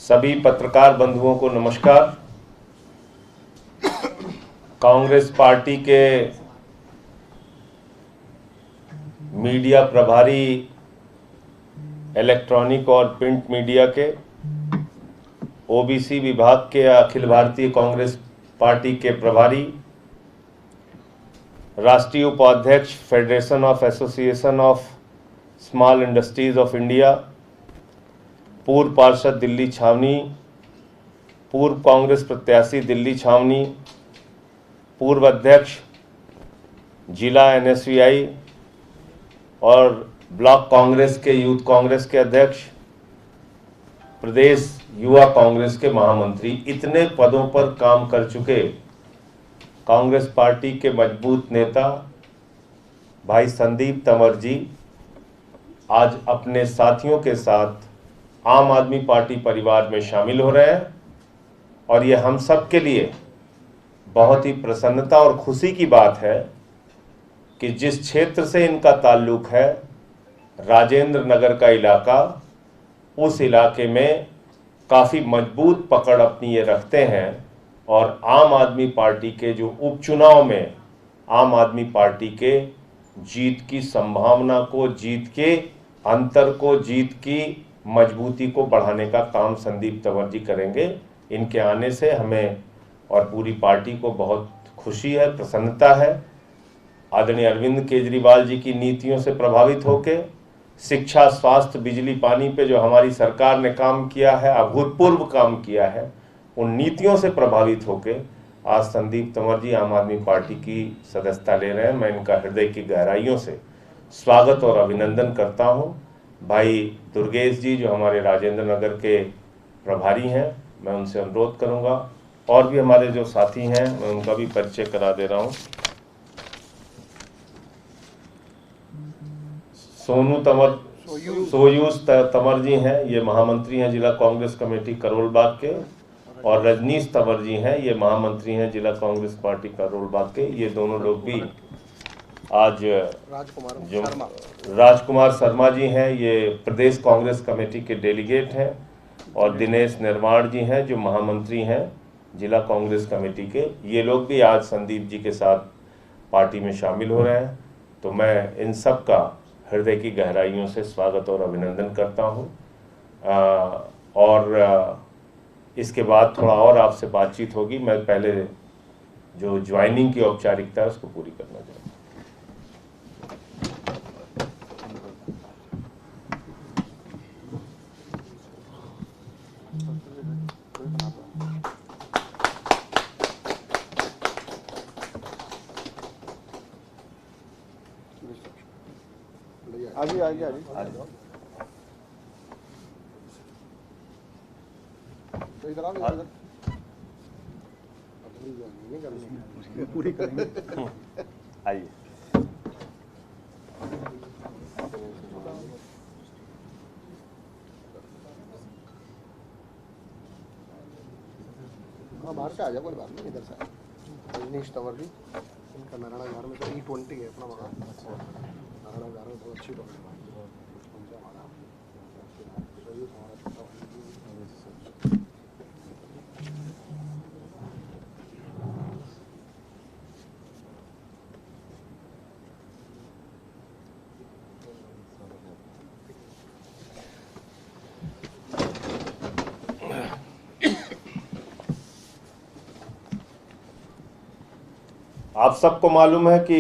सभी पत्रकार बंधुओं को नमस्कार। कांग्रेस पार्टी के मीडिया प्रभारी, इलेक्ट्रॉनिक और प्रिंट मीडिया के, ओबीसी विभाग के अखिल भारतीय कांग्रेस पार्टी के प्रभारी, राष्ट्रीय उपाध्यक्ष federation of association of small industries of India, पूर्व पार्षद दिल्ली छावनी, पूर्व कांग्रेस प्रत्याशी दिल्ली छावनी, पूर्व अध्यक्ष जिला एनएसयूआई और ब्लॉक कांग्रेस के यूथ कांग्रेस के अध्यक्ष, प्रदेश युवा कांग्रेस के महामंत्री, इतने पदों पर काम कर चुके कांग्रेस पार्टी के मजबूत नेता भाई संदीप तंवर जी आज अपने साथियों के साथ आम आदमी पार्टी परिवार में शामिल हो रहे हैं और ये हम सब के लिए बहुत ही प्रसन्नता और खुशी की बात है कि जिस क्षेत्र से इनका ताल्लुक है, राजेंद्र नगर का इलाका, उस इलाके में काफ़ी मजबूत पकड़ अपनी ये रखते हैं और आम आदमी पार्टी के जो उपचुनाव में आम आदमी पार्टी के जीत की संभावना को, जीत के अंतर को, जीत की मजबूती को बढ़ाने का काम संदीप तंवर जी करेंगे। इनके आने से हमें और पूरी पार्टी को बहुत खुशी है, प्रसन्नता है। आदरणीय अरविंद केजरीवाल जी की नीतियों से प्रभावित होकर शिक्षा, स्वास्थ्य, बिजली, पानी पे जो हमारी सरकार ने काम किया है, अभूतपूर्व काम किया है, उन नीतियों से प्रभावित होकर आज संदीप तंवर जी आम आदमी पार्टी की सदस्यता ले रहे हैं। मैं इनका हृदय की गहराइयों से स्वागत और अभिनंदन करता हूं। भाई दुर्गेश जी जो हमारे राजेंद्र नगर के प्रभारी हैं, मैं उनसे अनुरोध करूंगा, और भी हमारे जो साथी हैं मैं उनका भी परिचय करा दे रहा हूं। सोनू तंवर, सोयूज तंवर जी हैं, ये महामंत्री हैं जिला कांग्रेस कमेटी करोलबाग के, और रजनीश तंवर जी हैं, ये महामंत्री हैं जिला कांग्रेस पार्टी करोलबाग के। ये दोनों लोग भी आज राजकुमार शर्मा जी हैं, ये प्रदेश कांग्रेस कमेटी के डेलीगेट हैं, और दिनेश निर्माण जी हैं जो महामंत्री हैं जिला कांग्रेस कमेटी के। ये लोग भी आज संदीप जी के साथ पार्टी में शामिल हो रहे हैं। तो मैं इन सब का हृदय की गहराइयों से स्वागत और अभिनंदन करता हूँ। और इसके बाद थोड़ा और आपसे बातचीत होगी। मैं पहले जो ज्वाइनिंग की औपचारिकता है उसको पूरी करना चाहता हूँ। आगे तो इधर पूरी करेंगे। आइए। हाँ, बाहर से आ जाओ, कोई बात नहीं, इधर से रजनीश तंवर जी, इनका नारायण घर में तो E20 है अपना वहाँ, नारायण घर में बहुत अच्छी बात है। आप सबको मालूम है कि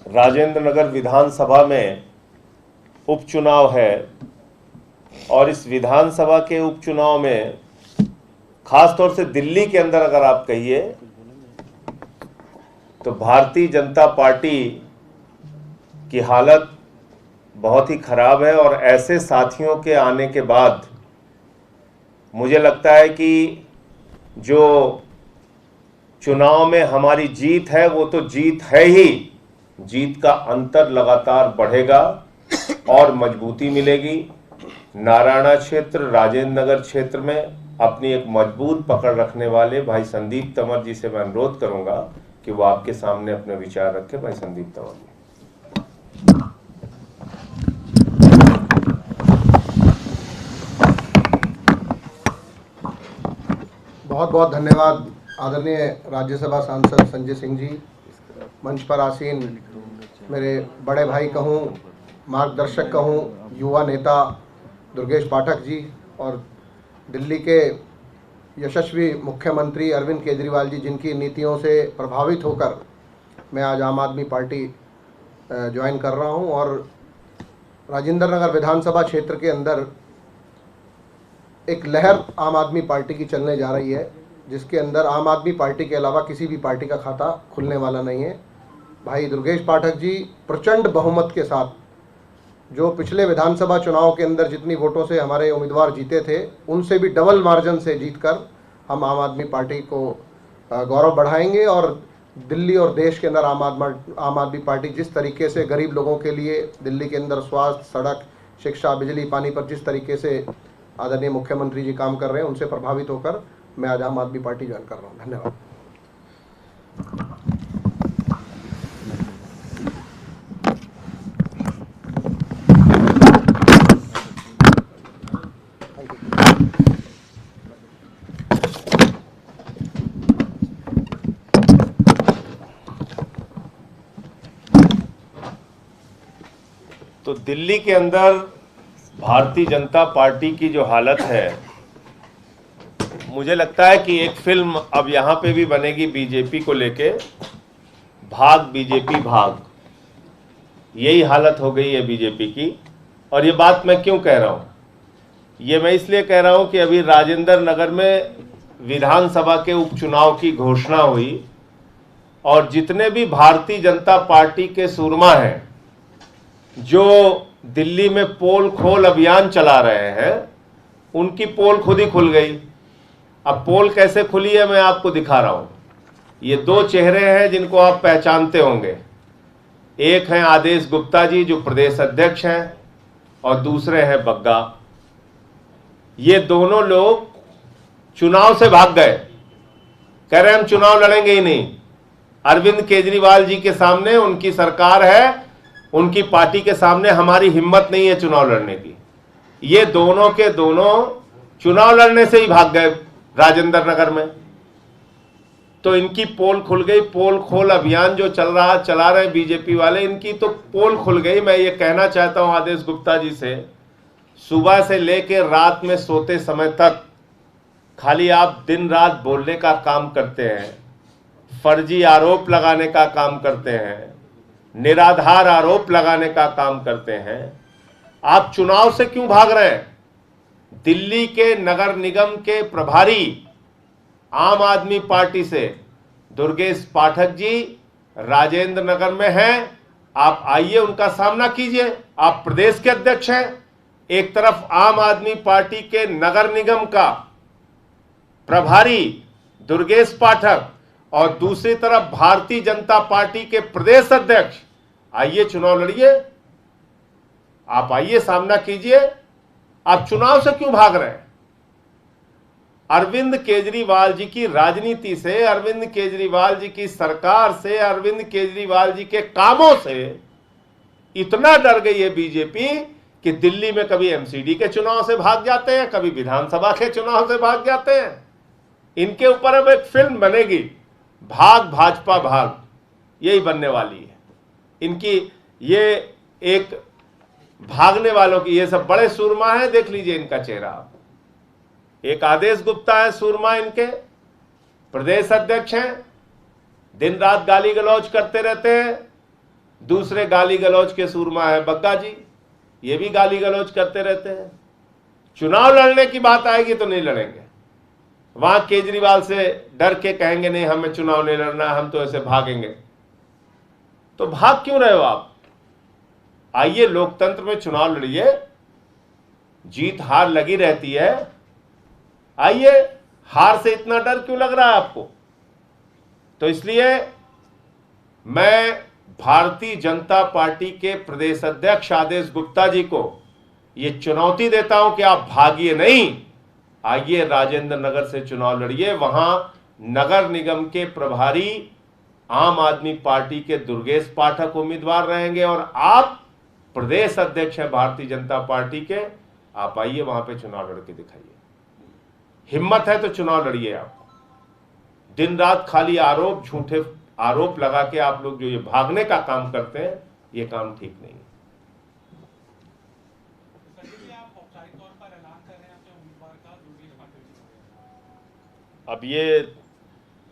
राजेंद्र नगर विधानसभा में उपचुनाव है, और इस विधानसभा के उपचुनाव में खासतौर से दिल्ली के अंदर अगर आप कहिए तो भारतीय जनता पार्टी की हालत बहुत ही खराब है। और ऐसे साथियों के आने के बाद मुझे लगता है कि जो चुनाव में हमारी जीत है वो तो जीत है ही, जीत का अंतर लगातार बढ़ेगा और मजबूती मिलेगी। नारायणा क्षेत्र, राजेंद्र नगर क्षेत्र में अपनी एक मजबूत पकड़ रखने वाले भाई संदीप तंवर जी से मैं अनुरोध करूंगा कि वो आपके सामने अपने विचार रखें। भाई संदीप तंवर जी। बहुत बहुत धन्यवाद आदरणीय राज्यसभा सांसद संजय सिंह जी, मंच पर आसीन मेरे बड़े भाई कहूँ, मार्गदर्शक कहूँ, युवा नेता दुर्गेश पाठक जी, और दिल्ली के यशस्वी मुख्यमंत्री अरविंद केजरीवाल जी, जिनकी नीतियों से प्रभावित होकर मैं आज आम आदमी पार्टी ज्वाइन कर रहा हूं। और राजेंद्र नगर विधानसभा क्षेत्र के अंदर एक लहर आम आदमी पार्टी की चलने जा रही है, जिसके अंदर आम आदमी पार्टी के अलावा किसी भी पार्टी का खाता खुलने वाला नहीं है। भाई दुर्गेश पाठक जी प्रचंड बहुमत के साथ, जो पिछले विधानसभा चुनाव के अंदर जितनी वोटों से हमारे उम्मीदवार जीते थे, उनसे भी डबल मार्जिन से जीतकर हम आम आदमी पार्टी को गौरव बढ़ाएंगे। और दिल्ली और देश के अंदर आम आदमी पार्टी जिस तरीके से गरीब लोगों के लिए दिल्ली के अंदर स्वास्थ्य, सड़क, शिक्षा, बिजली, पानी पर जिस तरीके से आदरणीय मुख्यमंत्री जी काम कर रहे हैं, उनसे प्रभावित होकर मैं आज आम आदमी पार्टी ज्वाइन कर रहा हूँ। धन्यवाद। तो दिल्ली के अंदर भारतीय जनता पार्टी की जो हालत है, मुझे लगता है कि एक फिल्म अब यहाँ पे भी बनेगी बीजेपी को लेके, भाग बीजेपी भाग। यही हालत हो गई है बीजेपी की। और ये बात मैं क्यों कह रहा हूँ? ये मैं इसलिए कह रहा हूँ कि अभी राजेंद्र नगर में विधानसभा के उपचुनाव की घोषणा हुई और जितने भी भारतीय जनता पार्टी के सूरमा हैं जो दिल्ली में पोल खोल अभियान चला रहे हैं, उनकी पोल खुद ही खुल गई। अब पोल कैसे खुली है मैं आपको दिखा रहा हूं। ये दो चेहरे हैं जिनको आप पहचानते होंगे। एक हैं आदेश गुप्ता जी जो प्रदेश अध्यक्ष हैं, और दूसरे हैं बग्गा। ये दोनों लोग चुनाव से भाग गए, कह रहे हम चुनाव लड़ेंगे ही नहीं। अरविंद केजरीवाल जी के सामने उनकी सरकार है, उनकी पार्टी के सामने हमारी हिम्मत नहीं है चुनाव लड़ने की। ये दोनों के दोनों चुनाव लड़ने से ही भाग गए राजेंद्र नगर में। तो इनकी पोल खुल गई। पोल खोल अभियान जो चला रहे बीजेपी वाले, इनकी तो पोल खुल गई। मैं ये कहना चाहता हूं आदेश गुप्ता जी से, सुबह से लेकर रात में सोते समय तक खाली आप दिन रात बोलने का काम करते हैं, फर्जी आरोप लगाने का काम करते हैं, निराधार आरोप लगाने का काम करते हैं। आप चुनाव से क्यों भाग रहे हैं? दिल्ली के नगर निगम के प्रभारी आम आदमी पार्टी से दुर्गेश पाठक जी राजेंद्र नगर में हैं। आप आइए, उनका सामना कीजिए। आप प्रदेश के अध्यक्ष हैं। एक तरफ आम आदमी पार्टी के नगर निगम का प्रभारी दुर्गेश पाठक और दूसरी तरफ भारतीय जनता पार्टी के प्रदेश अध्यक्ष। आइए चुनाव लड़िए, आप आइए सामना कीजिए। आप चुनाव से क्यों भाग रहे हैं? अरविंद केजरीवाल जी की राजनीति से, अरविंद केजरीवाल जी की सरकार से, अरविंद केजरीवाल जी के कामों से इतना डर गई है बीजेपी कि दिल्ली में कभी एमसीडी के चुनाव से भाग जाते हैं, कभी विधानसभा के चुनाव से भाग जाते हैं। इनके ऊपर अब एक फिल्म बनेगी, भाग भाजपा भाग, यही बनने वाली है इनकी। ये एक भागने वालों की, ये सब बड़े सूरमा हैं, देख लीजिए इनका चेहरा। एक आदेश गुप्ता है सूरमा, इनके प्रदेश अध्यक्ष हैं, दिन रात गाली गलौज करते रहते हैं। दूसरे गाली गलौज के सूरमा है बग्गा जी, ये भी गाली गलौज करते रहते हैं। चुनाव लड़ने की बात आएगी तो नहीं लड़ेंगे। वहां केजरीवाल से डर के कहेंगे नहीं हमें चुनाव नहीं लड़ना, हम तो ऐसे भागेंगे। तो भाग क्यों रहे हो आप? आइए लोकतंत्र में चुनाव लड़िए, जीत हार लगी रहती है। आइए, हार से इतना डर क्यों लग रहा है आपको? तो इसलिए मैं भारतीय जनता पार्टी के प्रदेश अध्यक्ष आदेश गुप्ता जी को ये चुनौती देता हूं कि आप भागिए नहीं, आइए राजेंद्र नगर से चुनाव लड़िए। वहां नगर निगम के प्रभारी आम आदमी पार्टी के दुर्गेश पाठक उम्मीदवार रहेंगे और आप प्रदेश अध्यक्ष हैं भारतीय जनता पार्टी के। आप आइए, वहां पे चुनाव लड़के दिखाइए। हिम्मत है तो चुनाव लड़िए आप। दिन रात खाली आरोप, झूठे आरोप लगा के आप लोग जो ये भागने का काम करते हैं, ये काम ठीक नहीं है। अब ये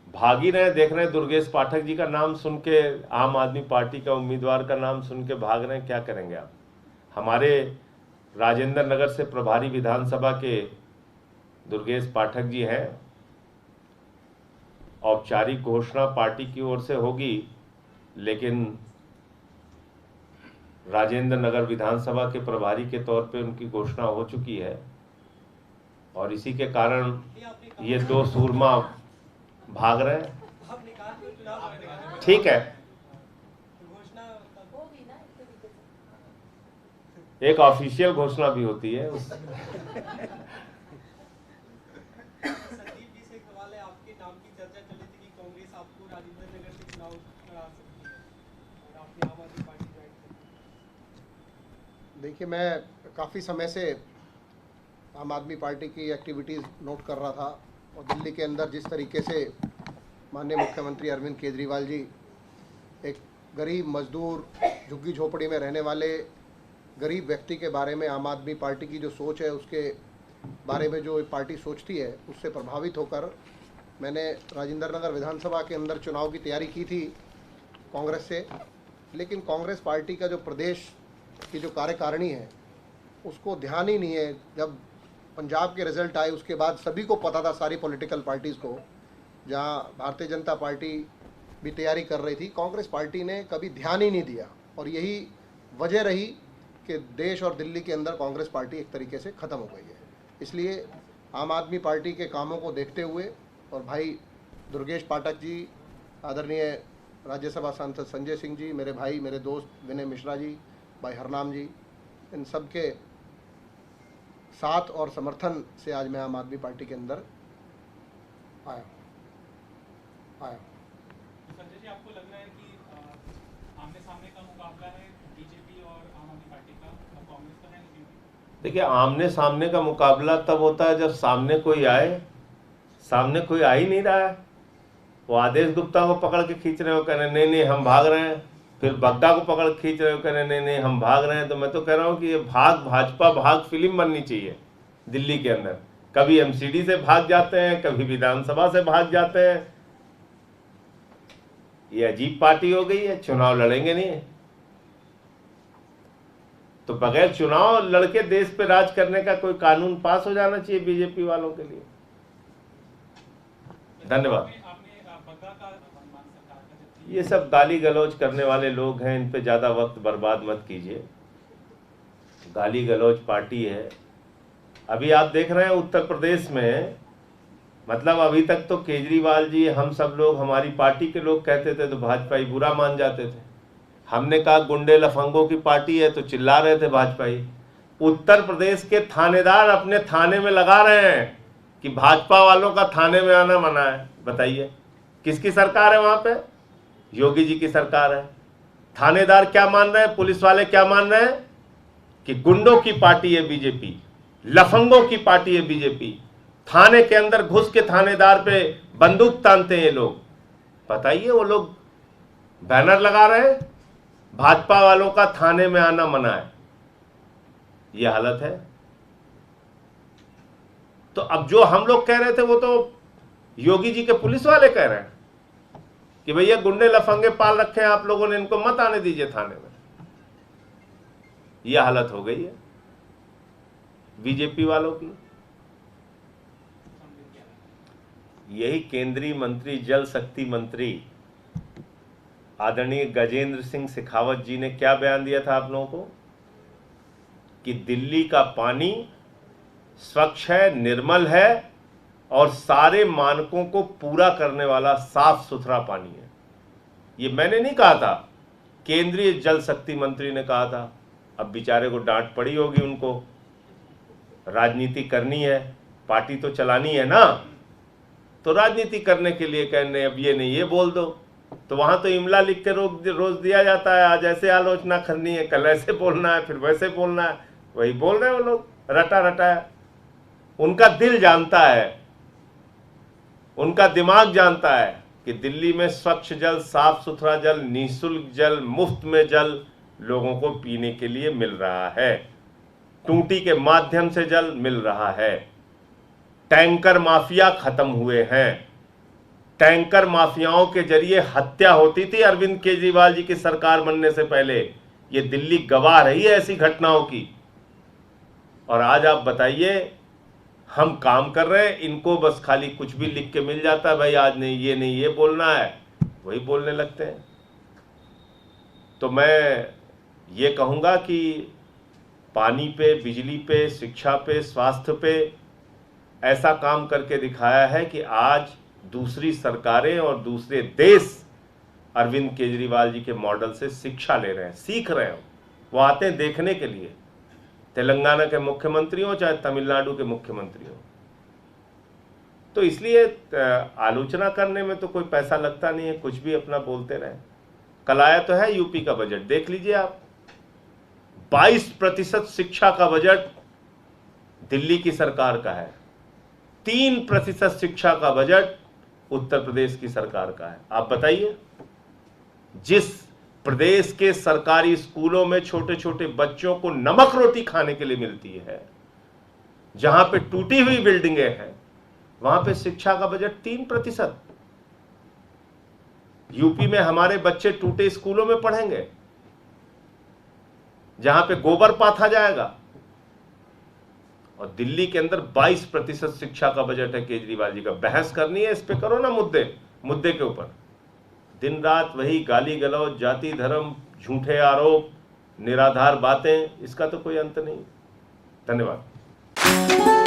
भाग ही रहे, देख रहे हैं दुर्गेश पाठक जी का नाम सुन के, आम आदमी पार्टी का उम्मीदवार का नाम सुन के भाग रहे हैं, क्या करेंगे आप? हमारे राजेंद्र नगर से प्रभारी विधानसभा के दुर्गेश पाठक जी हैं। औपचारिक घोषणा पार्टी की ओर से होगी, लेकिन राजेंद्र नगर विधानसभा के प्रभारी के तौर पे उनकी घोषणा हो चुकी है, और इसी के कारण ये दो सूरमा भाग रहे हैं। ठीक है, एक ऑफिशियल घोषणा भी होती है उस देखिए, मैं काफ़ी समय से आम आदमी पार्टी की एक्टिविटीज़ नोट कर रहा था, और दिल्ली के अंदर जिस तरीके से माननीय मुख्यमंत्री अरविंद केजरीवाल जी एक गरीब मजदूर, झुग्गी झोपड़ी में रहने वाले गरीब व्यक्ति के बारे में आम आदमी पार्टी की जो सोच है, उसके बारे में जो पार्टी सोचती है, उससे प्रभावित होकर मैंने राजेंद्र नगर विधानसभा के अंदर चुनाव की तैयारी की थी कांग्रेस से। लेकिन कांग्रेस पार्टी का जो प्रदेश की जो कार्यकारिणी है, उसको ध्यान ही नहीं है। जब पंजाब के रिजल्ट आए उसके बाद सभी को पता था, सारी पॉलिटिकल पार्टीज़ को, जहां भारतीय जनता पार्टी भी तैयारी कर रही थी, कांग्रेस पार्टी ने कभी ध्यान ही नहीं दिया। और यही वजह रही कि देश और दिल्ली के अंदर कांग्रेस पार्टी एक तरीके से ख़त्म हो गई है। इसलिए आम आदमी पार्टी के कामों को देखते हुए, और भाई दुर्गेश पाठक जी, आदरणीय राज्यसभा सांसद संजय सिंह जी, मेरे भाई, मेरे दोस्त विनय मिश्रा जी, भाई हरनाम जी, इन सब के साथ और समर्थन से आज मैं आम आदमी पार्टी के अंदर आया। संजय जी, आपको लग रहा है कि आमने सामने का मुकाबला है बीजेपी और आम आदमी पार्टी का, कांग्रेस का है? देखिए, आमने सामने का मुकाबला तब होता है जब सामने कोई आए। सामने कोई आ ही नहीं रहा है। वो आदेश गुप्ता को पकड़ के खींच रहे हो, कह रहे नहीं हम भाग रहे हैं, फिर बग्गा को पकड़ खींच रहे हो, कह रहे नहीं हम भाग रहे हैं। तो मैं तो कह रहा हूँ कि ये भाजपा भाग फिल्म बननी चाहिए दिल्ली के अंदर। कभी एमसीडी से भाग जाते हैं, कभी विधानसभा से भाग जाते हैं। ये अजीब पार्टी हो गई है, चुनाव लड़ेंगे नहीं। तो बगैर चुनाव लड़के देश पे राज करने का कोई कानून पास हो जाना चाहिए बीजेपी वालों के लिए। धन्यवाद। ये सब गाली गलौज करने वाले लोग हैं, इन पे ज़्यादा वक्त बर्बाद मत कीजिए। गाली गलौज पार्टी है। अभी आप देख रहे हैं उत्तर प्रदेश में, मतलब अभी तक तो केजरीवाल जी, हम सब लोग, हमारी पार्टी के लोग कहते थे तो भाजपाई बुरा मान जाते थे। हमने कहा गुंडे लफंगों की पार्टी है तो चिल्ला रहे थे भाजपाई। उत्तर प्रदेश के थानेदार अपने थाने में लगा रहे हैं कि भाजपा वालों का थाने में आना मना है। बताइए किसकी सरकार है वहां पे? योगी जी की सरकार है। थानेदार क्या मान रहे हैं, पुलिस वाले क्या मान रहे हैं कि गुंडों की पार्टी है बीजेपी, लफंगों की पार्टी है बीजेपी। थाने के अंदर घुस के थानेदार पे बंदूक तानते हैं ये लोग। बताइए, वो लोग बैनर लगा रहे हैं भाजपा वालों का थाने में आना मना है। ये हालत है। तो अब जो हम लोग कह रहे थे वो तो योगी जी के पुलिस वाले कह रहे हैं कि भैया गुंडे लफंगे पाल रखे हैं आप लोगों ने, इनको मत आने दीजिए थाने में। यह हालत हो गई है बीजेपी वालों की। यही केंद्रीय मंत्री, जल शक्ति मंत्री आदरणीय गजेंद्र सिंह शेखावत जी ने क्या बयान दिया था आप लोगों को कि दिल्ली का पानी स्वच्छ है, निर्मल है और सारे मानकों को पूरा करने वाला साफ सुथरा पानी है। ये मैंने नहीं कहा था, केंद्रीय जल शक्ति मंत्री ने कहा था। अब बेचारे को डांट पड़ी होगी उनको, राजनीति करनी है, पार्टी तो चलानी है ना, तो राजनीति करने के लिए कहने अब ये नहीं ये बोल दो। तो वहां तो इमला लिख के रोज दिया जाता है, आज ऐसे आलोचना करनी है, कल ऐसे बोलना है, फिर वैसे बोलना है। वही बोल रहे हैं वो लोग, रटा रटा है। उनका दिल जानता है उनका दिमाग जानता है कि दिल्ली में स्वच्छ जल, साफ सुथरा जल, निःशुल्क जल, मुफ्त में जल लोगों को पीने के लिए मिल रहा है। टूटी के माध्यम से जल मिल रहा है। टैंकर माफिया खत्म हुए हैं। टैंकर माफियाओं के जरिए हत्या होती थी अरविंद केजरीवाल जी की सरकार बनने से पहले। ये दिल्ली गवाह रही है ऐसी घटनाओं की। और आज आप बताइए, हम काम कर रहे हैं, इनको बस खाली कुछ भी लिख के मिल जाता है, भाई आज नहीं ये बोलना है, वही बोलने लगते हैं। तो मैं ये कहूँगा कि पानी पे, बिजली पे, शिक्षा पे, स्वास्थ्य पे ऐसा काम करके दिखाया है कि आज दूसरी सरकारें और दूसरे देश अरविंद केजरीवाल जी के मॉडल से शिक्षा ले रहे हैं, सीख रहे हैं। वो आते हैं देखने के लिए, तेलंगाना के मुख्यमंत्री हो चाहे तमिलनाडु के मुख्यमंत्री हो। तो इसलिए आलोचना करने में तो कोई पैसा लगता नहीं है, कुछ भी अपना बोलते रहे। कल आया तो है यूपी का बजट, देख लीजिए आप। 22% शिक्षा का बजट दिल्ली की सरकार का है। 3% शिक्षा का बजट उत्तर प्रदेश की सरकार का है। आप बताइए, जिस प्रदेश के सरकारी स्कूलों में छोटे छोटे बच्चों को नमक रोटी खाने के लिए मिलती है, जहां पे टूटी हुई बिल्डिंगें हैं, वहां पे शिक्षा का बजट 3%। यूपी में हमारे बच्चे टूटे स्कूलों में पढ़ेंगे, जहां पे गोबर पाथा जाएगा। और दिल्ली के अंदर 22% शिक्षा का बजट है केजरीवाल जी का। बहस करनी है इस पे, करो ना मुद्दे के ऊपर। दिन रात वही गाली गलौज, जाति धर्म, झूठे आरोप, निराधार बातें, इसका तो कोई अंत नहीं। धन्यवाद।